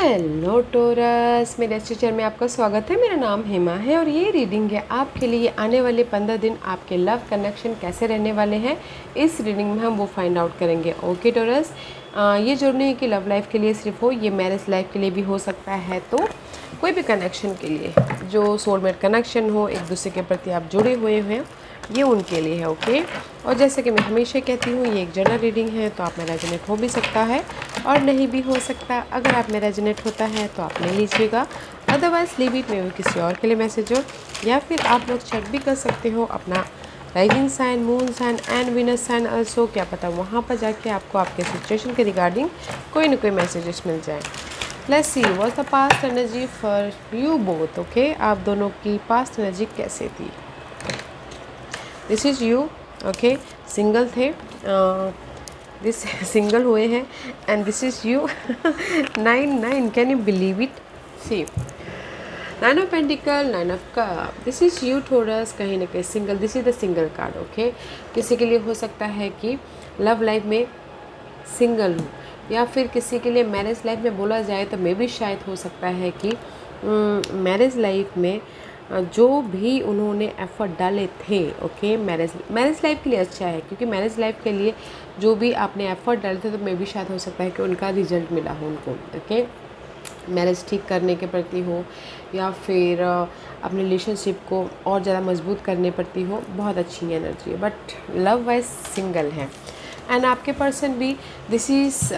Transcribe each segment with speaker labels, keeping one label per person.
Speaker 1: Hello torus, मेरे अच्छे channel में आपका स्वागत है। मेरा नाम हेमा है और ये रीडिंग है आपके लिए। आने वाले 15 दिन आपके लव कनेक्शन कैसे रहने वाले हैं, इस रीडिंग में हम वो फाइंड आउट करेंगे। ओके टोरस, ये जरूरी नहीं कि लव लाइफ के लिए सिर्फ हो, ये मैरिज लाइफ के लिए भी हो सकता है। तो कोई भी कनेक्शन के लिए जो सोलमेट कनेक्शन हो, एक दूसरे के प्रति आप जुड़े हुए हैं, ये उनके लिए है। ओके, और जैसे कि मैं हमेशा कहती हूँ, ये एक जनरल रीडिंग है, तो आप में रेजोनेट हो भी सकता है और नहीं भी हो सकता। अगर आप में रेजोनेट होता है तो आप ले लीजिएगा, अदरवाइज लीव इट, में भी किसी और के लिए मैसेज हो। या फिर आप लोग चेक भी कर सकते हो अपना rising sign, moon sign and Venus sign also. क्या पता वहाँ पर जाके आपको आपके सिचुएशन के रिगार्डिंग कोई ना कोई मैसेजेस मिल जाए। Let's see what's the past energy for you both. Okay, आप दोनों की पास्ट एनर्जी कैसे थी। This is you. Okay, single थे, दिस सिंगल हुए हैं and this is you. 9 can you believe it. See 9 of pentacle, 9 of cup, this is you Taurus. कहीं ना कहीं single, this is the single card. Okay, किसी के लिए हो सकता है कि लव लाइफ में सिंगल हो, या फिर किसी के लिए मैरिज लाइफ में बोला जाए तो मे भी शायद हो सकता है कि मैरिज लाइफ में जो भी उन्होंने एफर्ट डाले थे। ओके, मैरिज लाइफ के लिए अच्छा है, क्योंकि मैरिज लाइफ के लिए जो भी आपने एफर्ट डाले थे तो मे भी शायद हो सकता है कि उनका रिजल्ट मिला हो उनको। ओके, मैरिज ठीक करने के प्रति हो, या फिर अपने रिलेशनशिप को और ज़्यादा मजबूत करने प्रति हो, बहुत अच्छी एनर्जी है। बट लव वाइज सिंगल है। एंड आपके पर्सन भी, दिस इज़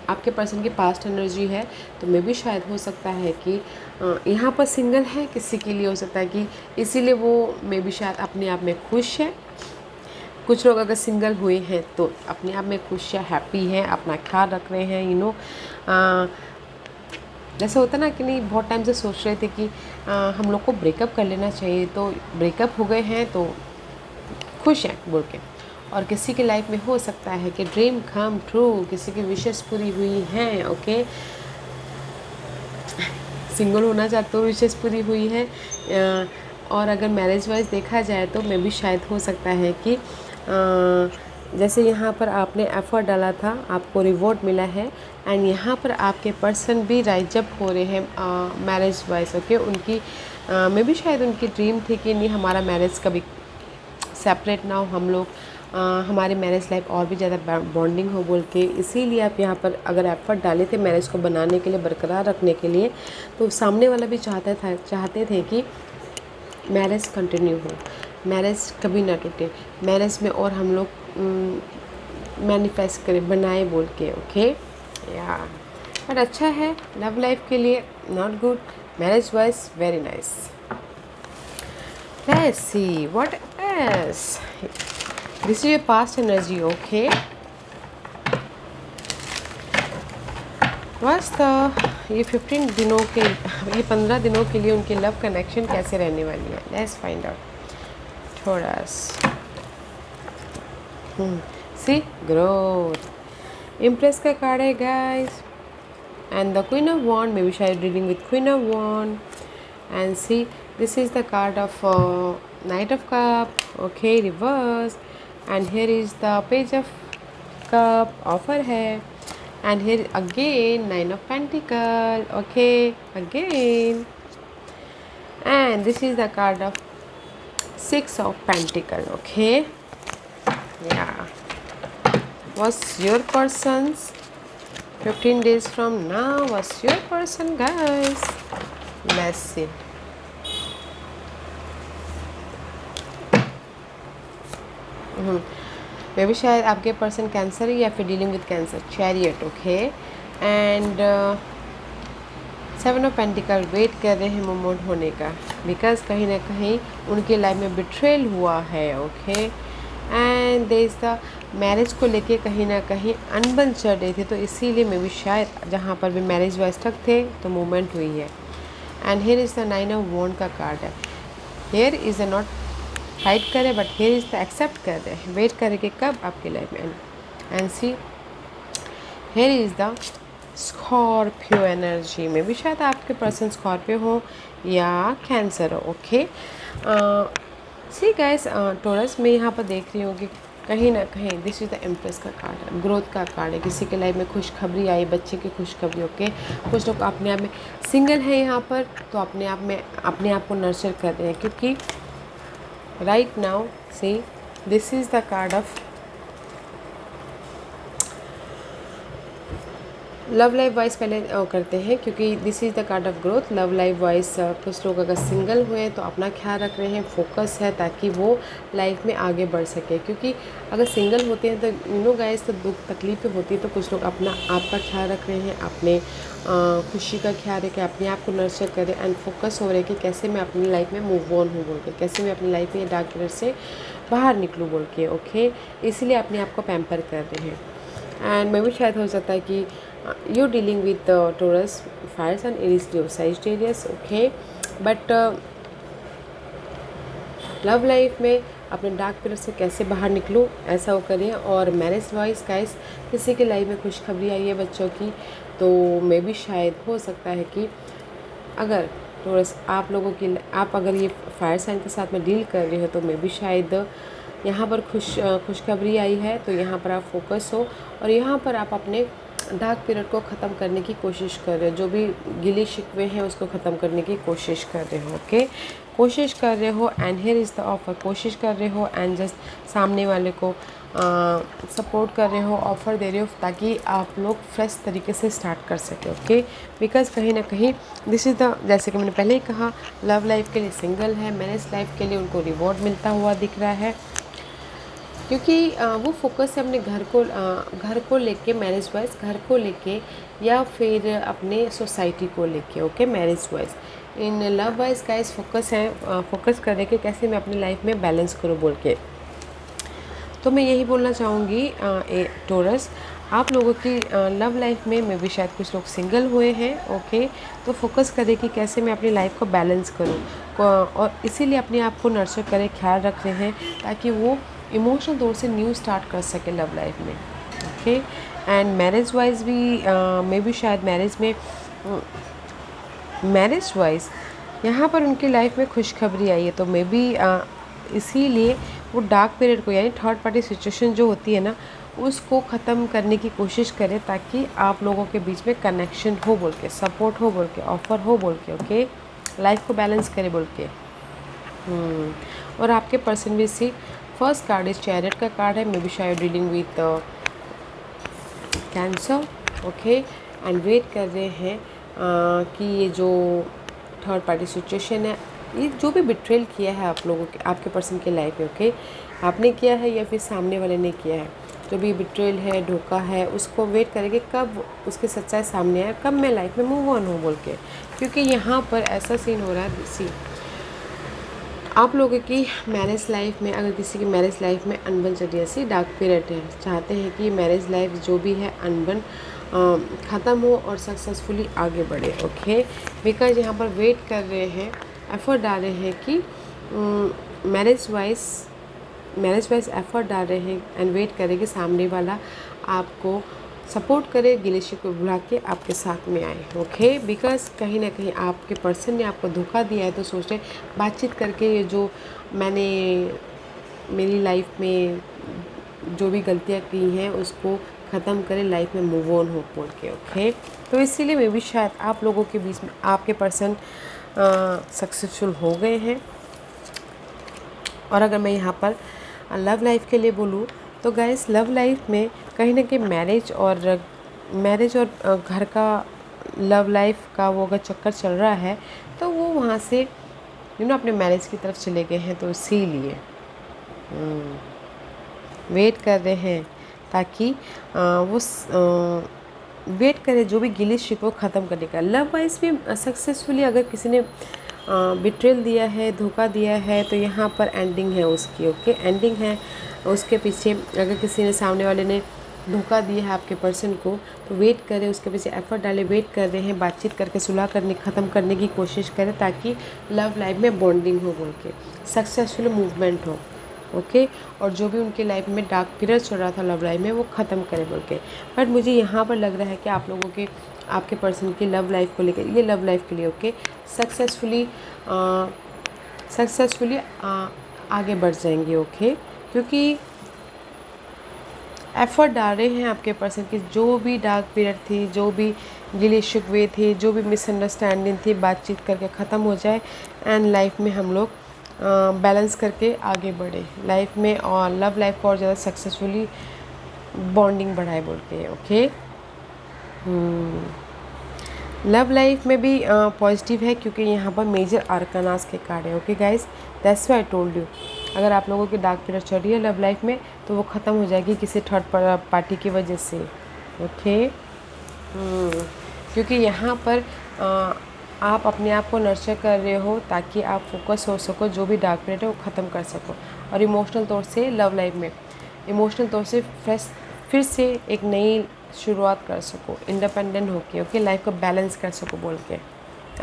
Speaker 1: आपके पर्सन की पास्ट एनर्जी है, तो मे भी शायद हो सकता है कि यहाँ पर सिंगल है। किसी के लिए हो सकता है कि इसीलिए वो मे भी शायद अपने आप में खुश है। कुछ लोग अगर सिंगल हुए हैं तो अपने आप में खुश है, हैप्पी हैं, अपना ख्याल रख रहे हैं। जैसे होता ना कि नहीं, बहुत टाइम से सोच रहे थे कि हम लोग को ब्रेकअप कर लेना चाहिए, तो ब्रेकअप हो गए हैं तो खुश हैं बोल के। और किसी की लाइफ में हो सकता है कि ड्रीम कम ट्रू, किसी की विशेष पूरी हुई हैं। ओके, सिंगल होना चाहते हो, विशेष पूरी हुई है। और अगर मैरिज वाइज देखा जाए तो मे भी शायद हो सकता है कि जैसे यहाँ पर आपने एफर्ट डाला था, आपको रिवॉर्ड मिला है। एंड यहाँ पर आपके पर्सन भी राइज अप हो रहे हैं मैरिज वाइज। ओके, उनकी मे भी शायद उनकी ड्रीम थी कि नहीं, हमारा मैरिज कभी सेपरेट ना हो, हम लोग हमारे मैरिज लाइफ और भी ज़्यादा बॉन्डिंग हो बोल के। इसीलिए आप यहाँ पर अगर एफर्ट डाले थे मैरिज को बनाने के लिए, बरकरार रखने के लिए, तो सामने वाला भी चाहते थे कि मैरिज कंटिन्यू हो, मैरिज कभी ना टूटे, मैरिज में और हम लोग मैनिफेस्ट करें, बनाए बोल के। ओके, या बट अच्छा है लव लाइफ के लिए, not good. Marriage wise very nice. Let's see what else. This is your past energy. Okay, ये 15 दिनों के, ये 15 दिनों के लिए उनके लव कनेक्शन कैसे रहने वाली है। लेट्स फाइंड आउट थोड़ा। सी ग्रोथ, इम्प्रेस का कार्ड है guys, and the queen of wand, maybe शायद dealing with queen of wand. And see this is the card of knight of cup. Okay, reverse, and here is the page of cup, offer है। And here again 9 of Pentacle. Okay, again, and this is the card of 6 of Pentacle. Okay, yeah. What's your person's 15 days from now? What's your person, guys? Let's see. मे भी शायद आपके person cancer है, या फिर dealing with cancer, chariot. Okay, and 7 of pentacle, wait कर रहे हैं मोमेंट होने का, बिकॉज कहीं ना कहीं उनके लाइफ में बिट्रेल हुआ है। Okay, and they is the marriage को लेके कहीं ना कहीं अनबन चल रही थी, तो इसीलिए मे भी शायद जहाँ पर भी मैरिज वाइज तक थे तो मूवमेंट हुई है। And here is the 9 of wand का कार्ड है। Here is the not fight करे, but here is the accept कर रहे हैं, वेट करेंगे कब आपकी लाइफ में। And see here is the Scorpio energy, में भी शायद आपके पर्सन स्कॉर्पियो हो या कैंसर हो। ओके, सी गाइस, टोरस, मैं यहाँ पर देख रही हूँ कि कहीं ना कहीं दिस इज़ द एम्प्रेस का कार्ड है, ग्रोथ का कार्ड है। किसी के लाइफ में खुशखबरी आई, बच्चे की खुशखबरी। ओके, कुछ लोग अपने आप में सिंगल है यहाँ पर, तो अपने आप को नर्चर कर रहे हैं, क्योंकि right now see this is the card of love life wise पहले करते हैं, क्योंकि this is the card of growth. Love life wise कुछ लोग अगर सिंगल हुए तो अपना ख्याल रख रहे हैं, फोकस है ताकि वो लाइफ में आगे बढ़ सके। क्योंकि अगर सिंगल होते हैं तो यू नो गाइस, तो दुख तकलीफ़ें होती है, तो कुछ लोग अपना आप का ख्याल रख रहे हैं, अपने खुशी का ख्याल रखें, अपने आप को नर्चर करें एंड फोकस हो रहे हैं कि कैसे मैं अपनी लाइफ में मूव ऑन हूँ बोल के, कैसे मैं अपनी लाइफ में डार्क कलर से बाहर निकलूँ बोल के। ओके, इसीलिए अपने आप को पैम्पर कर रहे हैं। एंड मैं भी शायद हो सकता है कि you dealing with Taurus, fire sun, Aries, Leo, Sagittarius. Okay, but love life में अपने डार्क पीरियड से कैसे बाहर निकलूँ, ऐसा वो करें। और मैरिज वाइज गाइस, किसी की लाइफ में खुशखबरी आई है बच्चों की, तो मे भी शायद हो सकता है कि अगर टोरस आप लोगों की, आप अगर ये फायर साइन के साथ में डील कर रहे हो, तो मे भी शायद यहाँ पर खुशखबरी आई है, तो यहाँ पर आप फोकस हो और यहाँ पर आप अपने डार्क पीरियड को ख़त्म करने की कोशिश कर रहे हो, जो भी गिले शिकवे हैं उसको ख़त्म करने की कोशिश कर रहे हो। ओके, कोशिश कर रहे हो and here is the offer, कोशिश कर रहे हो एंड जस्ट सामने वाले को सपोर्ट कर रहे हो, ऑफ़र दे रहे हो, ताकि आप लोग फ्रेश तरीके से स्टार्ट कर सके। ओके, बिकॉज कहीं ना कहीं दिस इज़ द, जैसे कि मैंने पहले ही कहा, लव लाइफ के लिए सिंगल है, मैरिज लाइफ के लिए उनको रिवॉर्ड मिलता हुआ दिख रहा है, क्योंकि वो फोकस है अपने घर को लेके, मैरिज वाइज घर को लेके, या फिर अपने सोसाइटी को लेके। Okay, marriage wise. In love wise guys focus है, फोकस कर रहे कि कैसे मैं अपनी लाइफ में बैलेंस करूँ बोल के। तो मैं यही बोलना चाहूँगी टोरस, आप लोगों की लव लाइफ में भी शायद कुछ लोग सिंगल हुए हैं। ओके, तो फोकस करें कि कैसे मैं अपनी लाइफ को बैलेंस करूँ, और इसीलिए अपने आप को नर्चर करें, ख्याल रख रहे हैं, ताकि वो इमोशनल तौर से न्यू स्टार्ट कर सके लव लाइफ में। ओके, एंड मैरिज वाइज भी मे भी शायद मैरिज वाइज यहाँ पर उनकी लाइफ में खुशखबरी आई है, तो मे बी इसीलिए वो डार्क पीरियड को, यानी थर्ड पार्टी सिचुएशन जो होती है ना, उसको ख़त्म करने की कोशिश करें, ताकि आप लोगों के बीच में कनेक्शन हो बोल के, सपोर्ट हो बोल के, ऑफ़र हो बोल के। ओके, लाइफ को बैलेंस करे बोल के। और आपके पर्सन भी see, first card is chariot का कार्ड है, मे बी शायद dealing with cancer. Okay, and wait कर रहे हैं कि ये जो थर्ड पार्टी सिचुएशन है, ये जो भी बिट्रेल किया है आप लोगों के, आपके पर्सन के लाइफ में, ओके, आपने किया है या फिर सामने वाले ने किया है, जो भी बिट्रेल है, धोखा है, उसको वेट करेंगे कब उसकी सच्चाई सामने आए, कब मैं लाइफ में मूव ऑन हूँ बोल के। क्योंकि यहाँ पर ऐसा सीन हो रहा है, सी आप लोगों की मैरिज लाइफ में, अगर किसी की मैरिज लाइफ में अनबन चल रही है, ऐसी डार्क पीरियड है, चाहते हैं कि मैरिज लाइफ जो भी है अनबन ख़त्म हो और सक्सेसफुली आगे बढ़े। ओके, बिकॉज यहाँ पर वेट कर रहे हैं, एफर्ट डाल रहे हैं कि मैरिज वाइज एफर्ट डाल रहे हैं एंड वेट करें कि सामने वाला आपको सपोर्ट करे, गिले शिकवे भुला के आपके साथ में आए। ओके, बिकॉज कहीं ना कहीं आपके पर्सन ने आपको धोखा दिया है, तो सोच रहे बातचीत करके ये जो मैंने मेरी लाइफ में जो भी गलतियाँ की हैं उसको ख़त्म करें, लाइफ में मूव ऑन हो बोल के। ओके, तो इसीलिए मैं भी शायद आप लोगों के बीच में आपके पर्सन सक्सेसफुल हो गए हैं। और अगर मैं यहाँ पर लव लाइफ के लिए बोलूँ, तो गाइस लव लाइफ में कहीं ना कहीं मैरिज और घर का लव लाइफ का वो अगर चक्कर चल रहा है, तो वो वहाँ से अपने मैरिज की तरफ चले गए हैं, तो इसीलिए वेट कर रहे हैं, ताकि वो वेट करें जो भी गिले शिकवे ख़त्म करने का। लव वाइज भी सक्सेसफुली अगर किसी ने बिट्रेल दिया है, धोखा दिया है, तो यहाँ पर एंडिंग है उसकी। ओके, एंडिंग है उसके पीछे। अगर किसी ने, सामने वाले ने धोखा दिया है आपके पर्सन को, तो वेट करें, उसके पीछे एफर्ट डालें, वेट कर रहे हैं, बातचीत करके सुलह करने, ख़त्म करने की कोशिश करें, ताकि लव लाइफ में बॉन्डिंग हो बोल के, सक्सेसफुल मूवमेंट हो। ओके, और जो भी उनके लाइफ में डार्क पीरियड चल रहा था लव लाइफ में, वो ख़त्म करें बोल के। बट मुझे यहाँ पर लग रहा है कि आप लोगों के, आपके पर्सन की लव लाइफ को लेकर, ये लव लाइफ के लिए ओके सक्सेसफुली आगे बढ़ जाएंगे। ओके, क्योंकि एफ़र्ट डाल रहे हैं आपके पर्सन की, जो भी डार्क पीरियड थी, जो भी गिले शिकवे थे, जो भी मिसअंडरस्टैंडिंग थी, बातचीत करके ख़त्म हो जाए एंड लाइफ में हम लोग बैलेंस करके आगे बढ़े लाइफ में, और लव लाइफ को और ज़्यादा सक्सेसफुली बॉन्डिंग बढ़ाए बोल के। ओके, लव लाइफ में भी पॉजिटिव है क्योंकि यहाँ पर मेजर आर्कानास के कार्ड है। Okay guys, that's why I told you, अगर आप लोगों की डार्क पीरियड चल रही है लव लाइफ में तो वो ख़त्म हो जाएगी किसी थर्ड पार्टी की वजह से। ओके, क्योंकि यहाँ पर आप अपने आप को नर्चर कर रहे हो ताकि आप फोकस हो सको, जो भी डार्क पीरियड है वो ख़त्म कर सको, और इमोशनल तौर से लव लाइफ में इमोशनल तौर से फिर से एक नई शुरुआत कर सको, इंडिपेंडेंट होके। ओके, लाइफ को बैलेंस कर सको बोल के।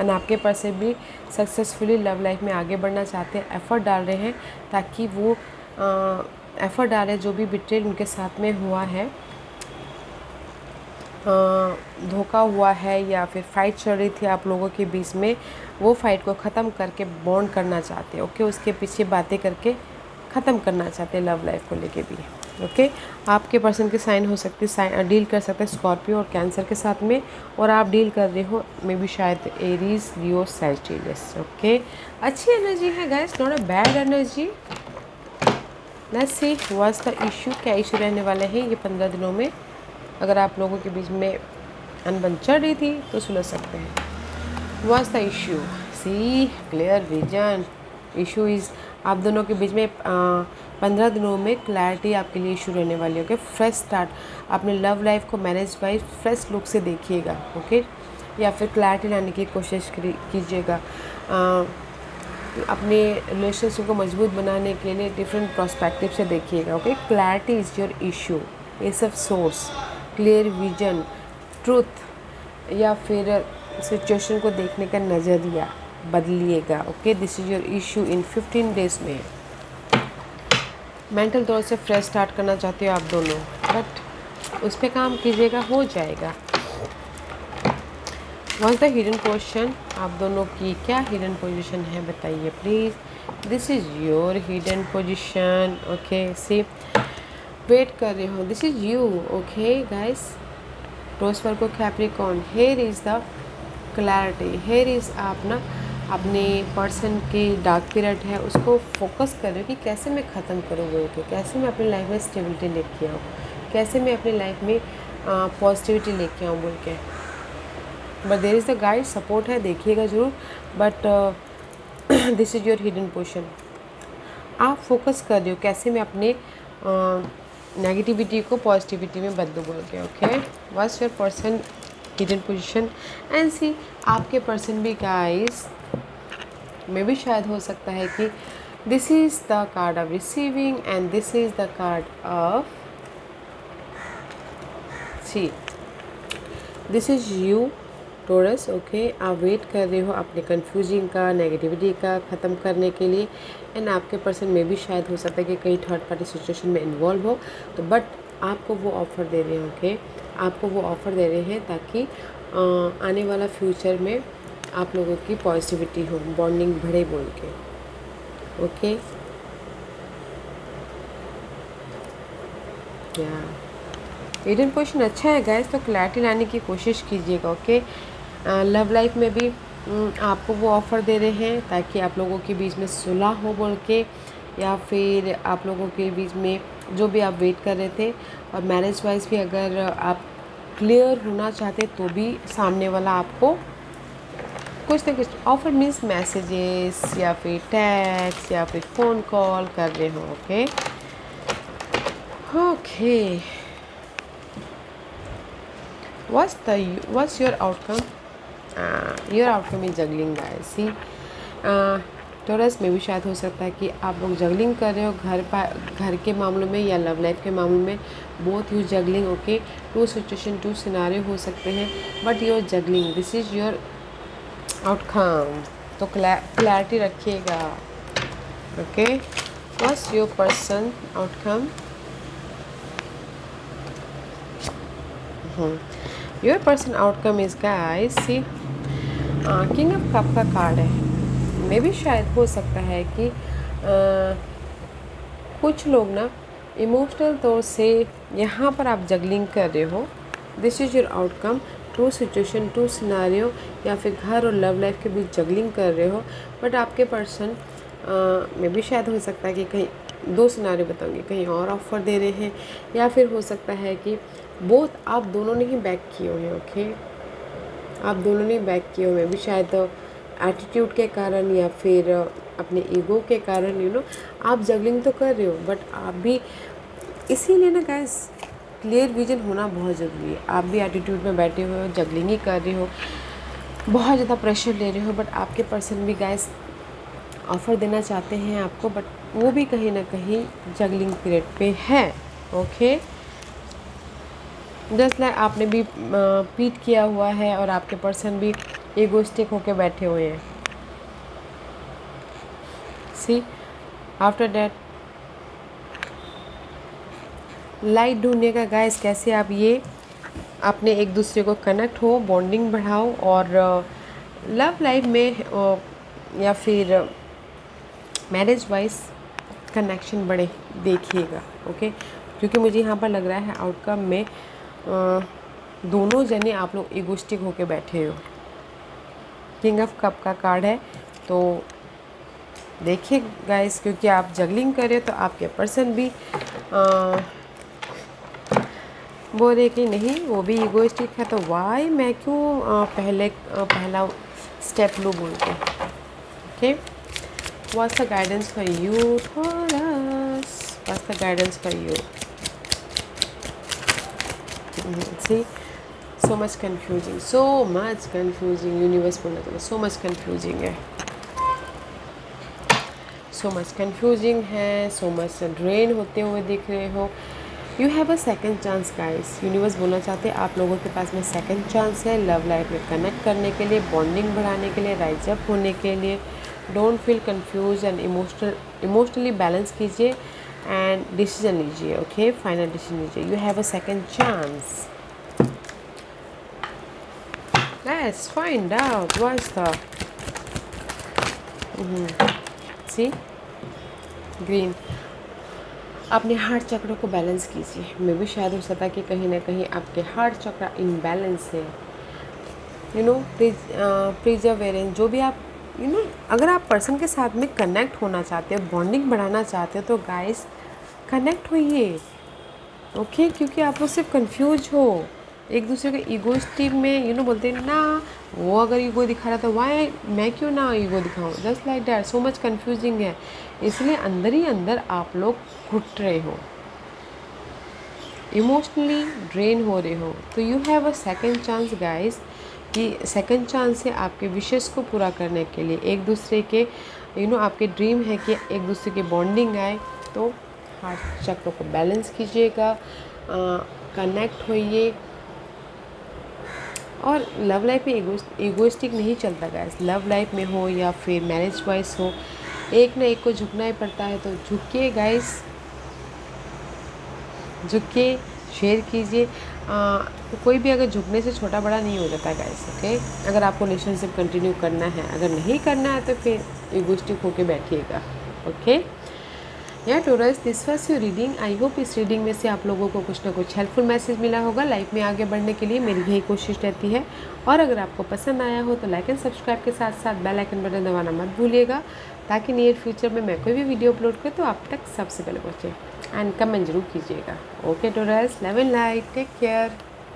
Speaker 1: एंड आपके पर्सन भी सक्सेसफुली लव लाइफ में आगे बढ़ना चाहते हैं, एफ़र्ट डाल रहे हैं ताकि वो एफ़र्ट डाल रहे हैं, जो भी बिट्रेल उनके साथ में हुआ है, धोखा हुआ है या फिर फाइट चल रही थी आप लोगों के बीच में, वो फाइट को ख़त्म करके बॉन्ड करना चाहते हैं। ओके, उसके पीछे बातें करके ख़त्म करना चाहते हैं लव लाइफ को लेके भी। ओके, आपके पर्सन के साइन हो सकते हैं, डील कर सकते हैं स्कॉर्पियो और कैंसर के साथ में, और आप डील कर रहे हो मे बी शायद एरीज, लियो, सैजिटेरियस। ओके, अच्छी एनर्जी है guys, not a bad energy. Let's see what's the issue, क्या इशू रहने वाले हैं ये 15 दिनों में। अगर आप लोगों के बीच में अनबन चल रही थी तो सुलझ सकते हैं। What's the issue, see clear vision. Issue is आप दोनों के बीच में 15 दिनों में क्लैरिटी आपके लिए इशू रहने वाली है। ओके, फ्रेश स्टार्ट, अपने लव लाइफ को मैनेज वाइज फ्रेश लुक से देखिएगा। ओके, या फिर क्लैरिटी लाने की कोशिश कीजिएगा, अपने रिलेशनशिप को मजबूत बनाने के लिए डिफरेंट पर्सपेक्टिव से देखिएगा। Okay, clarity is your issue, ace of source, clear vision, truth, या फिर सिचुएशन को देखने का नज़रिया बदलिएगा। Okay, this is your issue in 15 days में। मेंटल तौर से फ्रेश स्टार्ट करना चाहते हो आप दोनों, बट उस पर काम कीजिएगा, हो जाएगा। व्हाट्स द हिडन पोजीशन, आप दोनों की क्या हिडन पोजीशन है बताइए please. This is your hidden position. Okay, see wait कर रहे हो, this is you. Okay guys, रोज पर को Capricorn, here is the clarity, here is आप ना अपने पर्सन की डार्क पीरियड है उसको फोकस कर रहे हो कि कैसे मैं ख़त्म करूँ बोल के, कैसे मैं अपनी लाइफ में स्टेबिलिटी लेके आऊँ, कैसे मैं अपनी लाइफ में पॉजिटिविटी लेके आऊँ बोल के। But there is the guide, support है, देखिएगा ज़रूर, but this is your hidden position. आप फोकस कर रहे हो कैसे मैं अपने नेगेटिविटी को पॉजिटिविटी में बदलूँ बोल के। Okay, what's your person hidden position, and see आपके पर्सन भी गाइस में भी शायद हो सकता है कि this is the card of receiving and this is the card of, see this is you Taurus. Okay, आप वेट कर रहे हो अपने कन्फ्यूजिंग का, नेगेटिविटी का ख़त्म करने के लिए, एंड आपके पर्सन में भी शायद हो सकता है कि कहीं थर्ड पार्टी सिचुएशन में इन्वॉल्व हो, तो बट आपको वो ऑफ़र दे रहे हैं। ओके, आपको वो ऑफ़र दे रहे हैं ताकि आने वाला फ्यूचर में आप लोगों की पॉजिटिविटी हो, बॉन्डिंग बढ़े बोल के। ओके, या हिडन पोजीशन अच्छा है गाइस, तो क्लैरिटी लाने की कोशिश कीजिएगा। ओके, लव लाइफ में भी आपको वो ऑफ़र दे रहे हैं ताकि आप लोगों के बीच में सुलह हो बोल के, या फिर आप लोगों के बीच में जो भी आप वेट कर रहे थे, और मैरिज वाइज भी अगर आप क्लियर होना चाहते तो भी सामने वाला आपको कुछ ना कुछ ऑफर, मीन्स मैसेजेस या फिर टैक्स या फिर फ़ोन कॉल कर रहे हो। Okay, okay, what's your outcome? Your outcome is juggling guys. See, Taurus में भी शायद हो सकता है कि आप लोग जगलिंग कर रहे हो घर के मामलों में या लव लाइफ के मामलों में, both you juggling. Okay, two situation, two scenario हो सकते हैं, but your juggling, this is your outcome, तो क्लैरिटी रखिएगा। Okay, what's your person outcome? Your person outcome is guys, see king of cup का card है। में भी शायद हो सकता है कि कुछ लोग ना इमोशनल तौर से यहाँ पर आप जगलिंग कर रहे हो। This is your outcome, two situation, two scenario, या फिर घर और लव लाइफ के बीच जगलिंग कर रहे हो। बट आपके पर्सन में भी शायद हो सकता है कि कहीं दो सिनारियो बताऊंगी, कहीं और ऑफर दे रहे हैं, या फिर हो सकता है कि बोथ आप दोनों ने ही बैक किए हुए हैं। ओके, आप दोनों ने बैक किए हुए हैं भी, शायद एटीट्यूड के कारण या फिर अपने ईगो के कारण। आप जगलिंग तो कर रहे हो, बट आप भी इसीलिए ना गाइस, क्लियर विजन होना बहुत ज़रूरी है। आप भी एटीट्यूड में बैठे हुए हो, जगलिंग ही कर रहे हो, बहुत ज़्यादा प्रेशर ले रहे हो, बट आपके पर्सन भी गाइस ऑफ़र देना चाहते हैं आपको, बट वो भी कहीं ना कहीं जगलिंग पीरियड पे है। ओके, जस्ट लाइक आपने भी पीट किया हुआ है और आपके पर्सन भी ईगोइस्टिक होके बैठे हुए हैं। सी, आफ्टर दैट लाइट ढूंढने का गाइस, कैसे आप ये अपने एक दूसरे को कनेक्ट हो, बॉन्डिंग बढ़ाओ, और लव लाइफ में या फिर मैरिज वाइज कनेक्शन बढ़े, देखिएगा। ओके, क्योंकि मुझे यहाँ पर लग रहा है आउटकम में दोनों जने आप लोग ईगोइस्टिक होके बैठे हो। किंग ऑफ कप का कार्ड है, तो देखिए गाइस, क्योंकि आप जगलिंग कर रहे हो तो आपके पर्सन भी बोले कि नहीं वो भी ईगोइस्टिक है, तो वाई मैं क्यों पहला स्टेप लूँ बोल के। Okay, what's the guidance for you Taurus, what's the guidance for you. See, so much confusing, universe बोलना चाहिए, सो मच कन्फ्यूजिंग है, सो मच कन्फ्यूजिंग है, सो मच ड्रेन होते हुए दिख रहे हो। You have a second chance guys, universe बोलना चाहते हैं आप लोगों के पास में सेकेंड चांस है लव लाइफ में कनेक्ट करने के लिए, बॉन्डिंग बढ़ाने के लिए, राइज अप होने के लिए। Don't feel confuse and emotionally balance कीजिए एंड डिसीजन लीजिए। ओके, फाइनल डिसीजन लीजिए। You have a second chance. Let's find out what's the see green. अपने हार्ट चक्र को बैलेंस कीजिए। मे भी शायद हो सकता है कि कहीं ना कहीं आपके हार्ट चक्र इनबैलेंस है। प्रिजर्वेरेंस, जो भी आप अगर आप पर्सन के साथ में कनेक्ट होना चाहते हो, बॉन्डिंग बढ़ाना चाहते हो, तो गाइस कनेक्ट होइए। ओके, क्योंकि आप लोग सिर्फ कंफ्यूज हो एक दूसरे के ईगोइस्टिक में, बोलते हैं ना वो अगर ईगो दिखा रहा था वाई मैं क्यों ना ईगो दिखाऊं, just like that, so much confusing है। इसलिए अंदर ही अंदर आप लोग घुट रहे हो, इमोशनली ड्रेन हो रहे हो। तो you have a second chance guys, कि सेकेंड चांस है आपके विशेष को पूरा करने के लिए, एक दूसरे के आपके ड्रीम है कि एक दूसरे की बॉन्डिंग आए। तो हार्ट चक्र को बैलेंस कीजिएगा, कनेक्ट होइए। और लव लाइफ में ईगोइस्टिक नहीं चलता गाइस, लव लाइफ में हो या फिर मैरिज वाइज हो, एक ना एक को झुकना ही पड़ता है। तो झुकिए गाइस, झुकिए, शेयर कीजिए। कोई भी अगर झुकने से छोटा बड़ा नहीं हो जाता गाइस। ओके, अगर आपको रिलेशनशिप कंटिन्यू करना है, अगर नहीं करना है तो फिर ईगोइस्टिक होके बैठिएगा। ओके, या Taurus, this was your reading. I hope इस रीडिंग में से आप लोगों को कुछ ना कुछ हेल्पफुल मैसेज मिला होगा। लाइफ में आगे बढ़ने के लिए मेरी यही कोशिश रहती है। और अगर आपको पसंद आया हो तो लाइक एंड सब्सक्राइब के साथ साथ बेल आइकन बटन दबाना मत भूलिएगा, ताकि नियर फ्यूचर में मैं कोई भी वीडियो अपलोड करूँ तो आप तक सबसे पहले पहुँचे। एंड कमेंट जरूर कीजिएगा। Okay Taurus, love and light, take care.